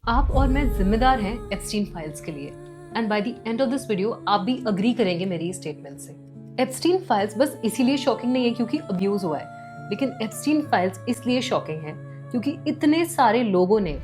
आप और मैं जिम्मेदार हैं एप्स्टीन फाइल्स के लिए and by the end of this video आप भी अग्री करेंगे मेरी इस स्टेटमेंट से। एप्स्टीन फाइल्स बस इसीलिए शॉकिंग नहीं है क्योंकि अब्यूज हुआ है, लेकिन एप्स्टीन फाइल्स इसलिए शॉकिंग है क्योंकि इतने सारे लोगों ने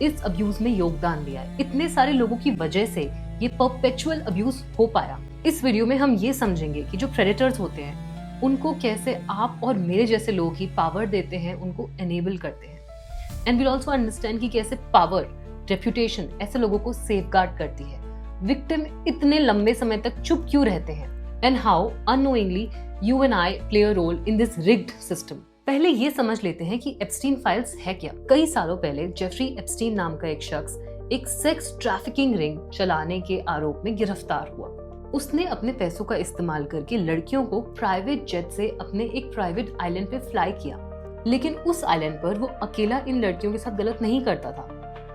इस अब्यूज में योगदान दिया है। इतने सारे लोगों की वजह से ये परपेचुअल अब्यूज हो पाया। इस वीडियो में हम ये समझेंगे कि जो प्रेडेटर्स होते हैं उनको कैसे आप और मेरे जैसे लोग ही पावर देते हैं, उनको एनेबल करते हैं। एंड वील ऑल्सो अंडरस्टैंड कि कैसे पावर, रेप्यूटेशन ऐसे लोगों को सेफगार्ड करती है। विक्टिम इतने लंबे समय तक चुप क्यों रहते हैं and how unknowingly you and I play a role in this rigged system. पहले ये समझ लेते हैं कि एप्स्टीन फाइल्स है क्या। कई सालों पहले जेफरी एप्स्टीन नाम का एक शख्स एक सेक्स ट्रैफिकिंग रिंग चलाने के आरोप में गिरफ्तार हुआ। उसने अपने पैसों का इस्तेमाल करके लड़कियों को प्राइवेट जेट से अपने एक प्राइवेट आइलैंड पे फ्लाई किया, लेकिन उस आइलैंड पर वो अकेला इन लड़कियों के साथ गलत नहीं करता था।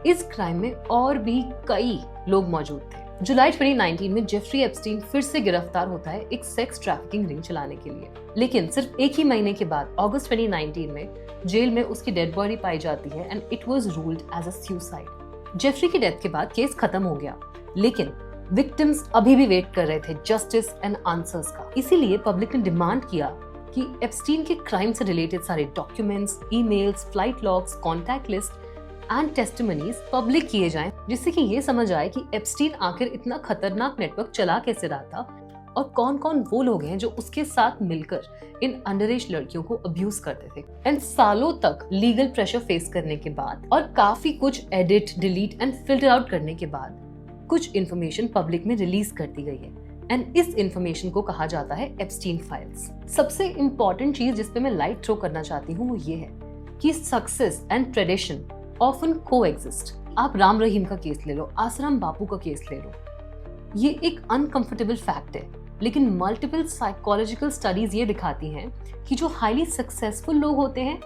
इस क्राइम में और भी कई लोग मौजूद थे। जुलाई 2019 में जेफरी एप्स्टीन फिर से गिरफ्तार होता है एक सेक्स ट्रैफिकिंग रिंग चलाने के लिए, लेकिन सिर्फ एक ही महीने के बाद अगस्त 2019 में जेल में उसकी डेड बॉडी पाई जाती है and it was ruled as a suicide. Jeffrey की डेथ के बाद केस खत्म हो गया, लेकिन विक्टिम्स अभी भी वेट कर रहे थे जस्टिस एंड आंसर्स का। इसीलिए पब्लिक ने डिमांड किया कि एप्स्टीन के क्राइम से रिलेटेड सारे documents, emails, flight logs, contact list and testimonies public किए जाएं, जिससे कि ये समझ आए कि एप्स्टीन आखिर इतना खतरनाक नेटवर्क चला कैसे रहा था और कौन कौन वो लोग हैं जो उसके साथ मिलकर इन अंडरएज लड़कियों को अब्यूज करते थे। एंड सालों तक लीगल प्रेशर फेस करने के बाद और काफी कुछ edit, delete and filter out करने के बाद कुछ इन्फॉर्मेशन पब्लिक में रिलीज कर दी गई है एंड इस इन्फॉर्मेशन को कहा जाता है एप्स्टीन फाइल्स। सबसे इम्पोर्टेंट चीज जिस पे मैं लाइट थ्रो करना चाहती हूँ वो ये है कि success and tradition often coexist. आप राम रहीम का केस ले लो, आसाराम बापू का केस ले लो, ये एक अनकंफर्टेबल फैक्ट है, लेकिन मल्टीपल साइकोलॉजिकल स्टडीज ये दिखाती हैं कि जो हाईली सक्सेसफुल लोग होते हैं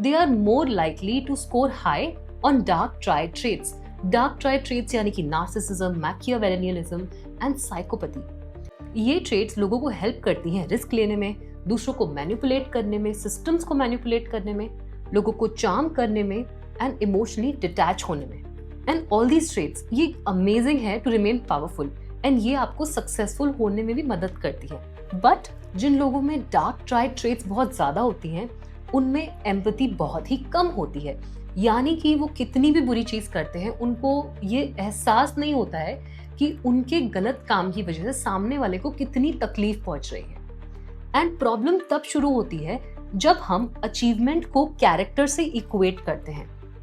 they are more likely to score high on dark triad traits. Dark triad traits यानी कि नार्सिसिज्म, मैकियावेलियनिज्म एंड साइकोपैथी। ये ट्रेट्स लोगों को हेल्प करती हैं रिस्क लेने में, दूसरों को मैनिपुलेट करने में, सिस्टम्स को मैनिपुलेट करने में, लोगों को चार्म करने में एंड इमोशनली डिटैच होने में। एंड ऑल दीज ट्रेट्स ये अमेजिंग है टू रिमेन पावरफुल एंड ये आपको सक्सेसफुल होने में भी मदद करती है। बट जिन लोगों में डार्क ट्राइड ट्रेट्स बहुत ज्यादा होती हैं उनमें एम्पैथी बहुत ही कम होती है, यानी कि वो कितनी भी बुरी चीज करते हैं उनको ये एहसास नहीं होता है कि उनके गलत काम की वजह से सामने वाले को कितनी तकलीफ पहुंच रही है। एंड प्रॉब्लम तब शुरू होती है जब हम अचीवमेंट को कैरेक्टर से इक्वेट करते हैं।